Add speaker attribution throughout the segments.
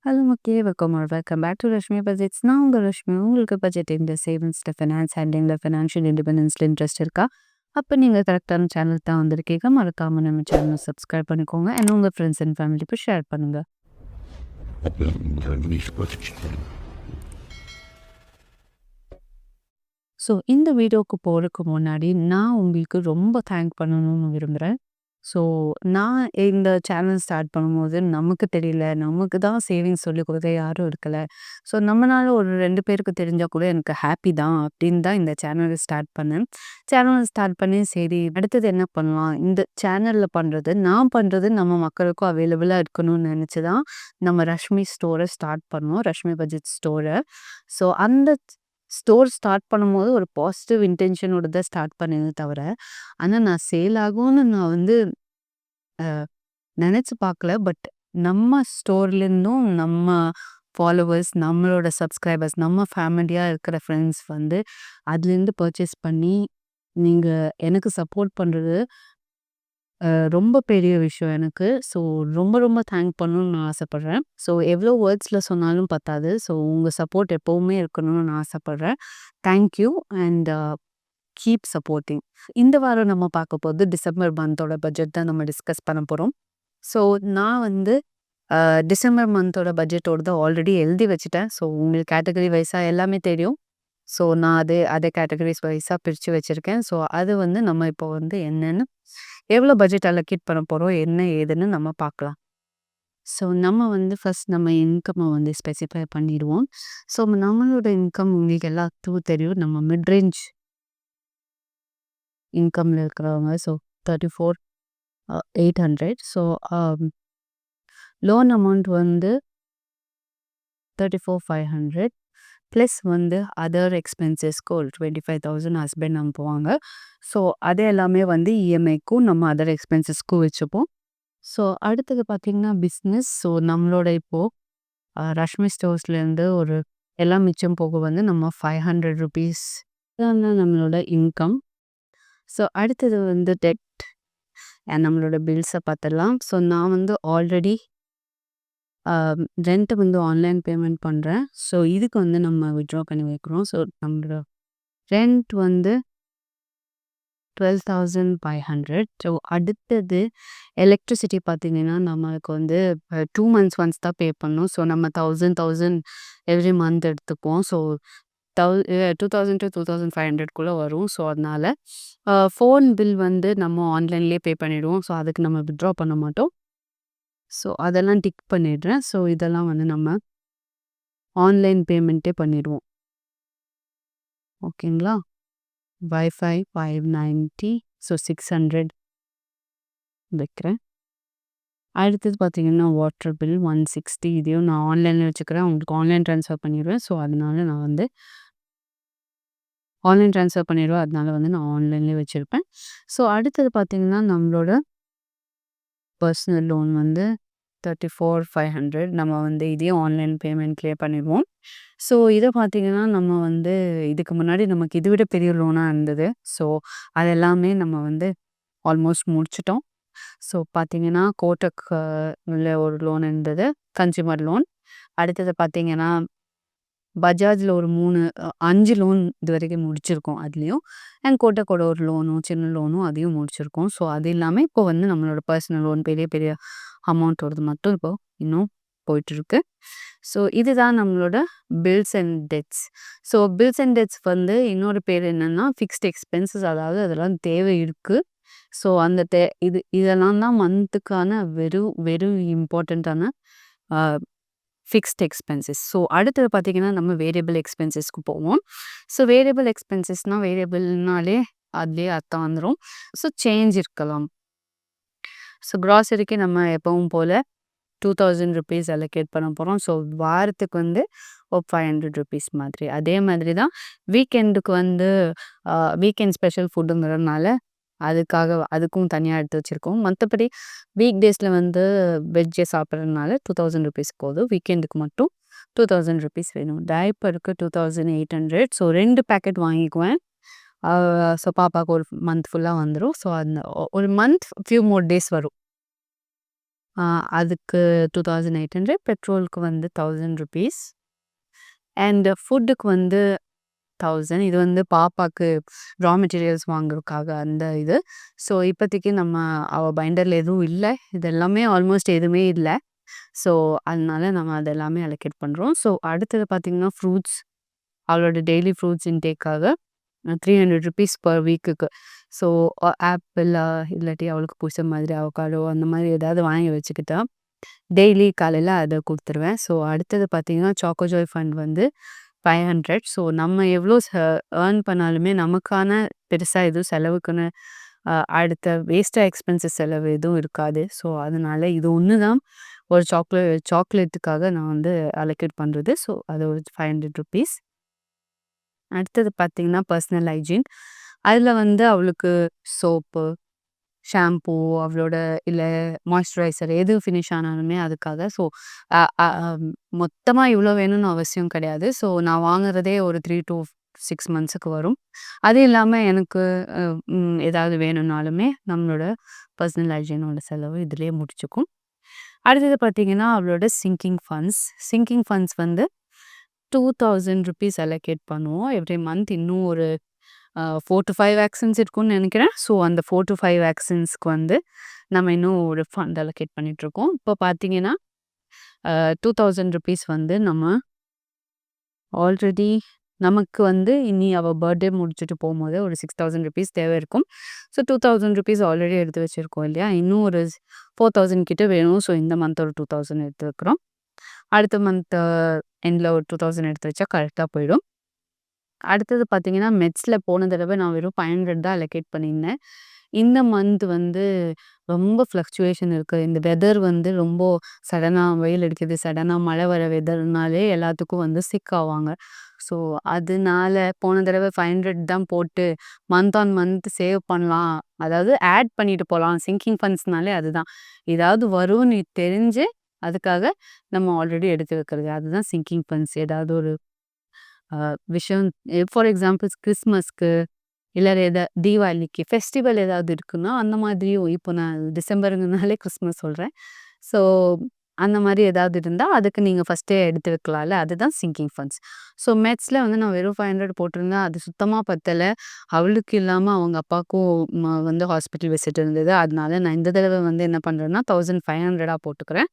Speaker 1: Hello மக்களே, welcome back to Rashmi Budgets. நான் உங்கள் ரஷ்மி. உங்களுக்கு பட்ஜெட் இந்த சேவிங்ஸில், ஃபினான்ஸ் ஹேண்டிங்கில், ஃபினான்ஷியல் இண்டிபெண்டன்ஸில் இன்ட்ரெஸ்ட் இருக்கா? அப்போ நீங்கள் கரெக்டான சேனல் தான் வந்திருக்கீங்க. மறக்காமல் நம்ம சேனலை சப்ஸ்கிரைப் பண்ணிக்கோங்க. அண்ட் உங்கள் ஃப்ரெண்ட்ஸ் அண்ட் ஃபேமிலிக்கு ஷேர் பண்ணுங்கள். ஸோ இந்த வீடியோவுக்கு போகிறதுக்கு முன்னாடி நான் உங்களுக்கு ரொம்ப தேங்க் பண்ணணும்னு விரும்புகிறேன். ஸோ நான் இந்த சேனல் ஸ்டார்ட் பண்ணும்போது நமக்கு தெரியல, நமக்கு தான் சேவிங்ஸ் சொல்லிக் கொடுக்க யாரும் இருக்கல. ஸோ நம்மளால ஒரு 2 பேருக்கு தெரிஞ்சா கூட எனக்கு ஹாப்பி தான் அப்படின்னு தான் இந்த சேனலை ஸ்டார்ட் பண்ணேன். சேனலை ஸ்டார்ட் பண்ணி சரி அடுத்தது என்ன பண்ணலாம், இந்த சேனலில் பண்ணுறது நான் பண்ணுறது நம்ம மக்களுக்கும் அவைலபிளாக இருக்கணும்னு நினச்சி தான் நம்ம ரஷ்மி ஸ்டோரை ஸ்டார்ட் பண்ணோம், ரஷ்மி பட்ஜெட் ஸ்டோரை. ஸோ அந்த ஸ்டோர் ஸ்டார்ட் பண்ணும்போது ஒரு பாசிட்டிவ் இன்டென்ஷனோட தான் ஸ்டார்ட் பண்ணேனே தவிர, ஆனால் நான் சேல் ஆகும்னு நான் வந்து நினச்சி பார்க்கல. பட் நம்ம ஸ்டோர்லேருந்தும் நம்ம ஃபாலோவர்ஸ், நம்மளோட சப்ஸ்கிரைபர்ஸ், நம்ம ஃபேமிலியாக இருக்கிற ஃப்ரெண்ட்ஸ் வந்து அதுலேருந்து பர்ச்சேஸ் பண்ணி நீங்கள் எனக்கு சப்போர்ட் பண்ணுறது ரொம்ப பெரிய விஷயம் எனக்கு. ஸோ ரொம்ப ரொம்ப தேங்க் பண்ணணும்னு நான் ஆசைப்பட்றேன். ஸோ எவ்வளோ வேர்ட்ஸில் சொன்னாலும் பத்தாது. ஸோ உங்கள் சப்போர்ட் எப்போவுமே இருக்கணும்னு நான் ஆசைப்பட்றேன். Thank you and keep supporting. இந்த வாரம் நம்ம பார்க்க போகிறது டிசம்பர் மந்தோட பட்ஜெட் தான் நம்ம டிஸ்கஸ் பண்ண போகிறோம். ஸோ நான் வந்து டிசம்பர் மந்தோட பட்ஜெட்டோட தான் ஆல்ரெடி எழுதி வச்சுட்டேன். ஸோ உங்களுக்கு கேட்டகரி வைஸாக எல்லாமே தெரியும். ஸோ நான் அதை கேட்டகரிஸ் வைஸாக பிரித்து வச்சுருக்கேன். ஸோ அது வந்து நம்ம இப்போ வந்து என்னென்னு எவ்வளோ பட்ஜெட் அலோகேட் பண்ண போகிறோம், என்ன ஏதுன்னு நம்ம பார்க்கலாம். ஸோ நம்ம வந்து ஃபஸ்ட் நம்ம இன்கம்மை வந்து ஸ்பெசிஃபை பண்ணிடுவோம். ஸோ நம்மளோட இன்கம் உங்களுக்கு எல்லாத்துக்கும் தெரியும், நம்ம மிட்ரேஞ்ச் இன்கமில் இருக்கிறவங்க. ஸோ 34,800. ஸோ லோன் அமௌண்ட் வந்து 34,500 ப்ளஸ் வந்து அதர் எக்ஸ்பென்சஸ்க்கு ஒரு 25,000 ஹஸ்பண்ட் அனுப்புவாங்க. ஸோ அது எல்லாமே வந்து இஎம்ஐக்கும் நம்ம அதர் எக்ஸ்பென்சஸ்க்கும் வச்சுப்போம். ஸோ அடுத்தது பார்த்திங்கன்னா பிஸ்னஸ். ஸோ நம்மளோட இப்போது ரஷ்மி ஸ்டோர்ஸ்லேருந்து ஒரு எல்லாம் மிச்சம் போக வந்து நம்ம 500 ருபீஸ் தான் நம்மளோட இன்கம். ஸோ அடுத்தது வந்து டெட் நம்மளோட பில்ஸை பார்த்துடலாம். ஸோ நான் வந்து ஆல்ரெடி ரெண்ட்டு வந்து ஆன்லைன் பேமெண்ட் பண்ணுறேன். ஸோ இதுக்கு வந்து நம்ம வித்ட்ரா பண்ணி வைக்கிறோம். ஸோ நம்மளோட ரெண்ட் வந்து 12,500. ஸோ அடுத்தது எலக்ட்ரிசிட்டி பார்த்திங்கன்னா நம்மளுக்கு வந்து 2 months ஒன்ஸ் தான் பே பண்ணணும். ஸோ நம்ம 1,000 எவ்ரி மந்த் எடுத்துப்போம். ஸோ 2,000 to 2,500 வரும். ஸோ அதனால் ஃபோன் பில் வந்து நம்ம ஆன்லைன்லேயே பே பண்ணிவிடுவோம். ஸோ அதுக்கு நம்ம வித்ட்ரா பண்ண மாட்டோம். ஸோ அதெல்லாம் டிக் பண்ணிடுறேன். ஸோ இதெல்லாம் வந்து நம்ம ஆன்லைன் பேமெண்ட்டே பண்ணிடுவோம். ஓகேங்களா? வைஃபை 590. ஸோ 600 வைக்கிறேன். அடுத்தது பார்த்திங்கன்னா வாட்டர் பில் 160. இதையும் நான் ஆன்லைனில் வச்சுக்கிறேன். உங்களுக்கு ஆன்லைன் ட்ரான்ஸ்ஃபர் பண்ணிடுவேன். ஸோ அதனால நான் வந்து ஆன்லைன் ட்ரான்ஸ்ஃபர் பண்ணிடுவேன். அதனால வந்து நான் ஆன்லைன்லேயே வச்சுருப்பேன். ஸோ அடுத்தது பார்த்திங்கன்னா நம்மளோட பர்சனல் லோன் வந்து 34,500. நம்ம வந்து இதையும் ஆன்லைன் பேமெண்ட்லேயே பண்ணிடுவோம். ஸோ இதை பார்த்திங்கன்னா நம்ம வந்து இதுக்கு முன்னாடி நமக்கு இதை விட பெரிய லோனாக இருந்தது. ஸோ அது எல்லாமே நம்ம வந்து ஆல்மோஸ்ட் முடிச்சிட்டோம். ஸோ பார்த்திங்கன்னா கோட்டக் உள்ள ஒரு லோன் இருந்தது, கன்சியூமர் லோன். அடுத்தது பார்த்திங்கன்னா பஜாஜில் ஒரு 5 லோன் இது வரைக்கும் முடிச்சிருக்கோம். அதுலேயும் அண்ட் கோட்டக்கோட ஒரு லோனும் சின்ன லோனும் அதையும் முடிச்சிருக்கோம். ஸோ அது இல்லாமல் இப்போ வந்து நம்மளோட பர்சனல் லோன் பெரிய பெரிய அமௌண்ட்டோடது மட்டும் இப்போ இன்னும் போயிட்டுருக்கு. ஸோ இதுதான் நம்மளோட bills and debts. So bills and debts வந்து இன்னொரு பேர் என்னென்னா ஃபிக்ஸ்ட் எக்ஸ்பென்சஸ். அதாவது அதெல்லாம் தேவை இருக்குது. ஸோ அந்த இதெல்லாம் தான் மந்த்துக்கான வெறும் இம்பார்ட்டண்ட்டான ஃபிக்ஸ்ட் எக்ஸ்பென்சஸ். ஸோ அடுத்தது பார்த்திங்கன்னா நம்ம வேரியபிள் எக்ஸ்பென்சஸ்க்கு போவோம். ஸோ வேரியபிள் எக்ஸ்பென்சஸ்னால் வேரியபிள்னாலே அதுலேயே அர்த்தம் வந்துடும். ஸோ சேஞ்ச் இருக்கலாம். ஸோ க்ராசரிக்கு நம்ம எப்பவும் போல் 2,000 ருபீஸ் அலோகேட் பண்ண போகிறோம். ஸோ வாரத்துக்கு வந்து ஒரு 500 ருபீஸ் மாதிரி. அதே மாதிரி தான் வீக்கெண்டுக்கு வந்து வீக்கெண்ட் ஸ்பெஷல் ஃபுட்டுங்கிறதுனால அதுக்கும் தனியாக எடுத்து வச்சுருக்கோம். மற்றபடி வீக் டேஸில் வந்து வெஜ்ஜை சாப்பிட்றதுனால 2,000 ருபீஸ் போதும். வீக்கெண்டுக்கு மட்டும் 2,000 ருபீஸ் வேணும். டைப்பருக்கு 2,800. ஸோ 2 பேக்கெட் வாங்கிக்குவேன். ஸோ பாப்பாவுக்கு ஒரு மந்த் ஃபுல்லாக வந்துடும். ஸோ அந்த ஒரு மந்த் ஃபியூ மோர் டேஸ் வரும். அதுக்கு 2800, பெட்ரோலுக்கு வந்து ₹1000 அண்ட் ஃபுட்டுக்கு வந்து 1000. இது வந்து பாப்பாக்கு ரா மெட்டீரியல்ஸ் வாங்குறதுக்காக அந்த இது. ஸோ இப்போதைக்கு அவ பைண்டர்ல எதுவும் இல்ல. இது எல்லாமே ஆல்மோஸ்ட் எதுவுமே இல்ல. ஸோ அதனால நம்ம அது எல்லாமே அலோகேட் பண்றோம். ஸோ அடுத்தது பார்த்தீங்கன்னா, ஃப்ரூட்ஸ் அவளோட டெய்லி ஃப்ரூட்ஸ் இன்டேக்காக ₹300 பெர் வீக்குக்கு. ஸோ ஆப்பிள் இல்லாட்டி அவளுக்கு புடிச்ச மாதிரி அவகாடோ அந்த மாதிரி ஏதாவது வாங்கி வச்சுக்கிட்டா, டெய்லி காலையில அத குடுத்துருவேன். ஸோ அடுத்தது பார்த்தீங்கன்னா, சாக்கோ ஜாய் ஃபண்ட் வந்து 500. ஸோ நம்ம எவ்வளோ ஏர்ன் பண்ணாலுமே நமக்கான பெருசா எதுவும் செலவுக்குன்னு அடுத்த வேஸ்ட்டா எக்ஸ்பென்சஸ் செலவு எதுவும் இருக்காது. ஸோ அதனால இது ஒண்ணு தான் ஒரு சாக்லேட்டுக்காக நான் வந்து அலோகேட் பண்றது. ஸோ அது ஒரு ₹500. அடுத்தது பார்த்தீங்கன்னா, பர்சனல் ஹைஜீன். அதில வந்து அவளுக்கு சோப்பு, ஷாம்பூ அவளோட இல்ல மாய்ஸ்சரைசர் எது ஃபினிஷ் ஆனாலுமே அதுக்காக. ஸோ அ அ மொத்தமா இவ்வளோ வேணும்னு அவசியம் கிடையாது. ஸோ நான் வாங்குறதே ஒரு 3 to 6 மந்த்ஸுக்கு வரும். அது இல்லாம எனக்கு ஏதாவது வேணும்னாலுமே நம்மளோட பர்சனல் ஹைஜீனோட செலவு இதிலேயே முடிச்சுக்கும். அடுத்தது பார்த்தீங்கன்னா, அவளோட சிங்கிங் ஃபண்ட்ஸ் வந்து ₹2000 அலோகேட் பண்ணுவோம். எவ்ரி மந்த் இன்னும் ஒரு 4 to 5 வேக்சின்ஸ் இருக்கும்னு நினைக்கிறேன். ஸோ அந்த 4 to 5 வேக்சின்ஸ்க்கு வந்து நம்ம இன்னும் ஒரு ஃபண்ட் அலோகேட் பண்ணிட்டுருக்கோம். இப்போ பார்த்தீங்கன்னா, ₹2000 வந்து நம்ம ஆல்ரெடி நமக்கு வந்து இனி அவ பர்த்டே முடிச்சுட்டு போகும்போது ஒரு ₹6000 தேவை இருக்கும். ஸோ ₹2000 ஆல்ரெடி எடுத்து வச்சிருக்கோம் இல்லையா? இன்னும் ஒரு 4000 கிட்ட வேணும். ஸோ இந்த மந்த் ஒரு 2000 எடுத்து வைக்கிறோம். அடுத்த மந்த் எண்ட்ல ஒரு 2000 எடுத்து வச்சா கரெக்ட்டா போயிடும். அடுத்தது பார்த்தீங்கன்னா, மெட்ஸ்ல போன தடவ நான் வெறும் 500 தான் அலோகேட் பண்ணியிருந்தேன். இந்த மந்த் வந்து ரொம்ப ஃப்ளக்சுவேஷன் இருக்கு. இந்த வெதர் வந்து ரொம்ப சடனா வெயில் அடிக்குது, சடனா மழை வர வெதர்னாலே எல்லாத்துக்கும் வந்து சிக் ஆவாங்க. ஸோ அதனால போன தடவ 500 தான் போட்டு மந்த் ஆன் மந்த் சேவ் பண்ணலாம். அதாவது ஆட் பண்ணிட்டு போலாம். சிங்கிங் ஃபண்ட்ஸ்னாலே அதுதான். ஏதாவது வரும்னு தெரிஞ்சு அதுக்காக நம்ம ஆல்ரெடி எடுத்து வைக்கிறது. அதுதான் சிங்கிங் ஃபண்ட்ஸ். ஏதாவது ஒரு விஷயம் ஃபார் எக்ஸாம்பிள்ஸ் கிறிஸ்மஸ்க்கு இல்ல தீபாவளிக்கு ஃபெஸ்டிவல் ஏதாவது இருக்குன்னா, அந்த மாதிரியும் இப்போ நான் டிசம்பருங்கனாலே கிறிஸ்மஸ் சொல்றேன். ஸோ அந்த மாரி ஏதாவது இருந்தா, அதுக்கு நீங்க ஃபர்ஸ்ட்டே எடுத்து வைக்கலாம்ல. அதுதான் சிங்கிங் ஃபண்ட்ஸ். ஸோ மெட்ஸ்ல வந்து நான் வெறும் 500 போட்டிருந்தேன். அது சுத்தமா பத்தல. அவளுக்கு இல்லாம அவங்க அப்பாவுக்கும் வந்து ஹாஸ்பிட்டல் விசிட் இருந்தது. அதனால நான் இந்த தடவ வந்து என்ன பண்றேன்னா, 1500 போட்டுக்கிறேன்.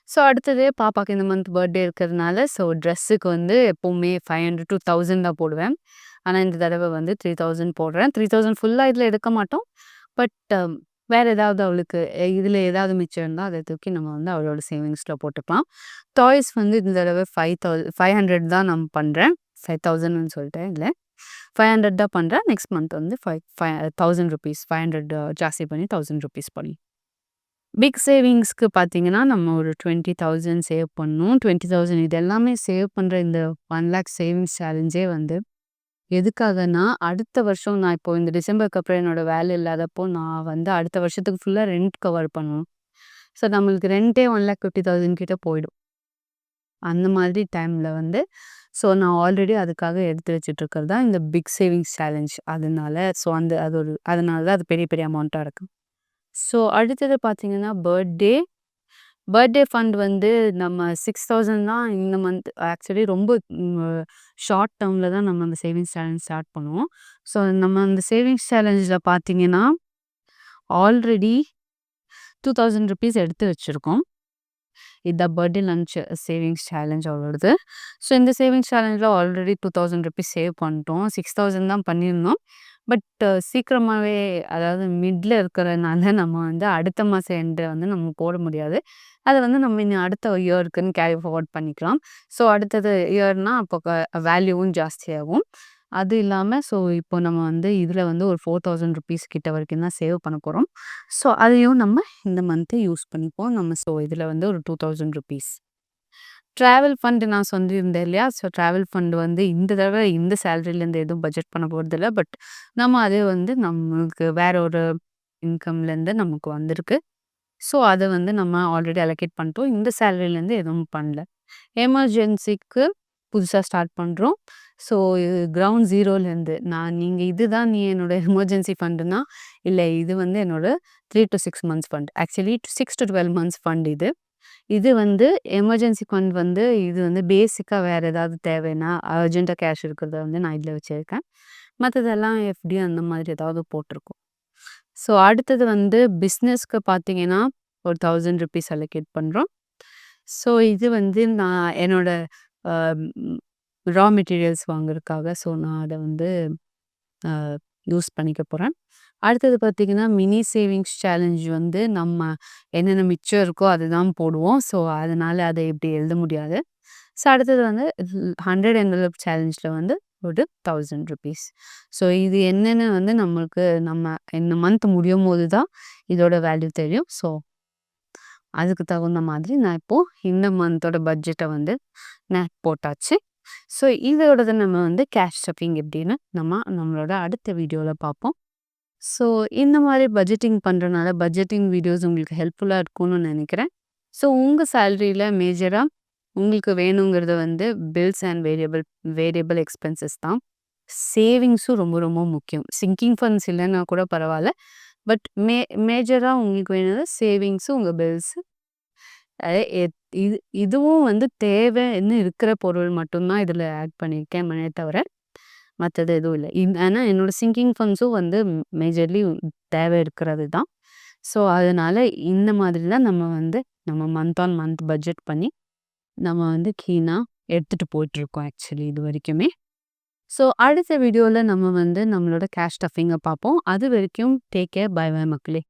Speaker 1: ஸோ அடுத்தது பாப்பாக்கு இந்த மந்த் பர்த்டே இருக்கிறதுனால, ஸோ ட்ரெஸ்ஸுக்கு வந்து எப்பவுமே 500 to 1000 தான் போடுவேன். ஆனா இந்த தடவ வந்து 3000 போடுறேன். 3000 ஃபுல்லா இதுல எடுக்க மாட்டோம். பட் வேற ஏதாவது அவளுக்கு இதுல ஏதாவது மிச்சம் இருந்தா அத தூக்கி நம்ம வந்து அவளோட சேவிங்ஸ்ல போட்டுக்கலாம். டாய்ஸ் வந்து இந்த தடவ 500 தான் நான் பண்றேன். 5000ன்னு சொல்லிட்டேன் இல்ல. 500 தான் பண்றேன். நெக்ஸ்ட் மந்த் வந்து ₹1000 500 ஜாஸ்தி பண்ணி ₹1000 பண்ணி. பிக் சேவிங்ஸ்க்கு பார்த்தீங்கன்னா, நம்ம ஒரு 20,000 சேவ் பண்ணணும். 20,000 இது எல்லாமே சேவ் பண்ற இந்த 1,00,000 சேவிங்ஸ் சேலஞ்சே வந்து எதுக்காகன்னா, அடுத்த வருஷம் நான் இப்போ இந்த டிசம்பருக்கு அப்புறம் என்னோட வேலை இல்லாதப்போ, நான் வந்து அடுத்த வருஷத்துக்கு ஃபுல்லா ரெண்ட் கவர் பண்ணணும். ஸோ நம்மளுக்கு ரென்ட்டே 1,50,000 கிட்ட போயிடும். அந்த மாதிரி டைம்ல வந்து நான் ஆல்ரெடி அதுக்காக எடுத்து வச்சுட்டு இருக்கிறது தான் இந்த பிக் சேவிங்ஸ் சேலஞ்ச். அதனால அதனால தான் அது பெரிய பெரிய அமௌண்ட்டா இருக்கு. அடுத்தது பார்த்தீங்கன்னா, பர்த்டே ஃபண்ட் வந்து நம்ம 6000 தான் இந்த மந்த் ஆக்சுவலி ரொம்ப ஷார்ட் டேர்ம்ல தான் நம்ம அந்த சேவிங்ஸ் சேலஞ்ச் ஸ்டார்ட் பண்ணுவோம். நம்ம அந்த சேவிங்ஸ் சேலஞ்சில பார்த்தீங்கன்னா, ஆல்ரெடி ₹2000 எடுத்து வச்சிருக்கோம். இதான் பர்த்டே லஞ்ச் சேவிங்ஸ் சேலஞ்ச் அவளோடது. இந்த சேவிங்ஸ் சேலஞ்சில ஆல்ரெடி ₹2000 சேவ் பண்ணிட்டோம். 6000 தான் பண்ணியிருந்தோம். பட் சீக்கிரமாவே அதாவது மிட்ல இருக்கிறனால நம்ம வந்து அடுத்த மாசம் எண்ட் வந்து நம்ம போட முடியாது. அத வந்து நம்ம இனி அடுத்த இயர்க்குன்னு கேரி ஃபார்வர்ட் பண்ணிக்கலாம். அடுத்தது இயர்னா அப்போ வேல்யூவும் ஜாஸ்தியாகும். அது இல்லாம இப்போ நம்ம வந்து இதுல வந்து ஒரு ₹4000 கிட்ட வரைக்கும் தான் சேவ் பண்ண போறோம். அதையும் நம்ம இந்த மந்த் யூஸ் பண்ணிப்போம். நம்ம இதுல வந்து ஒரு ₹2000. டிராவல் ஃபண்ட் நான் சொல்லியிருந்தேன் இல்லையா? டிராவல் ஃபண்ட் வந்து இந்த தடவ இந்த சேலரிலேருந்து எதுவும் பட்ஜெட் பண்ண போறதில்ல. பட் நம்ம அதே வந்து நமக்கு வேற ஒரு இன்கம்லேருந்து நமக்கு வந்திருக்கு. அத வந்து நம்ம ஆல்ரெடி அலோகேட் பண்ணிட்டோம். இந்த சேலரிலேருந்து எதுவும் பண்ணல. எமர்ஜென்சிக்கு புதுசா ஸ்டார்ட் பண்றோம். ஸோ கிரவுண்ட் ஜீரோலேருந்து நீங்க இதுதான் என்னோட எமர்ஜென்சி ஃபண்டுன்னா, இல்ல இது வந்து என்னோட 3-6 months fund. Actually 6-12 months fund இது. இது வந்து எமர்ஜென்சி ஃபண்ட் வந்து இது வந்து பேசிக்கா வேற ஏதாவது தேவைன்னா, அர்ஜென்ட்டா கேஷ் இருக்கிறத வந்து நான் இதுல வச்சிருக்கேன். மத்ததெல்லாம் எஃப்டி அந்த மாதிரி ஏதாவது போட்டிருக்கோம். ஸோ அடுத்தது வந்து பிஸ்னஸ்க்கு பார்த்தீங்கன்னா, ஒரு ₹1000 அலோகேட் பண்றோம். ஸோ இது வந்து நான் என்னோட அ ரா மெட்டீரியல்ஸ் வாங்குறதுக்காக. ஸோ நான் அத வந்து அ யூஸ் பண்ணிக்க போறேன். அடுத்தது பார்த்தீங்கன்னா, மினி சேவிங்ஸ் சேலஞ்ச் வந்து நம்ம என்னென்ன மிச்சம் இருக்கோ அதுதான் போடுவோம். ஸோ அதனால அத இப்படி எழுத முடியாது. ஸோ அடுத்தது வந்து 100 என்வலப் சேலஞ்சில வந்து ஒரு ₹1000. ஸோ இது என்னன்னு வந்து நம்மளுக்கு இந்த மந்த் முடியும்போது தான் இதோட வேல்யூ தெரியும். ஸோ அதுக்கு தகுந்த மாதிரி நான் இப்போ இந்த மந்தோட பட்ஜெட்ட வந்து நான் போட்டாச்சு. ஸோ இதோடத நம்ம வந்து கேஷ் ஸ்டஃபிங் எப்படின்னு நம்மளோட அடுத்த வீடியோல பார்ப்போம். ஸோ இந்த மாதிரி பட்ஜெட்டிங் பண்றனால பட்ஜெட்டிங் வீடியோஸ் உங்களுக்கு ஹெல்ப்ஃபுல்லா இருக்கும்னு நினைக்கிறேன். ஸோ உங்க சேலரியில மேஜரா உங்களுக்கு வேணுங்கிறது வந்து பில்ஸ் அண்ட் வேரியபிள் எக்ஸ்பென்சஸ் தான். சேவிங்ஸும் ரொம்ப ரொம்ப முக்கியம். சிங்கிங் ஃபண்ட்ஸ் இல்லைன்னா கூட பரவாயில்ல. பட் மேஜரா உங்களுக்கு வேணும்னா சேவிங்ஸும் உங்க பில்ஸ். இதுவும் வந்து தேவைன்னு இருக்கிற பொருள் மட்டும் தான் இதில் ஆட் பண்ணியிருக்கேன் தவிர மற்றது எதுவும் இல்லை. ஆனா என்னோட சிங்கிங் ஃபண்ட்ஸும் வந்து மேஜர்லி தேவை இருக்கிறது தான். ஸோ அதனால இந்த மாதிரி தான் நம்ம மந்த் ஆன் மந்த் பட்ஜெட் பண்ணி நம்ம வந்து கீனாக எடுத்துகிட்டு போயிட்டுருக்கோம் ஆக்சுவலி இது வரைக்குமே. ஸோ அடுத்த வீடியோவில் நம்ம வந்து நம்மளோட கேஷ் ஸ்டஃபிங்கை பார்ப்போம். அது வரைக்கும் டேக் கேர். பை பை மக்களே.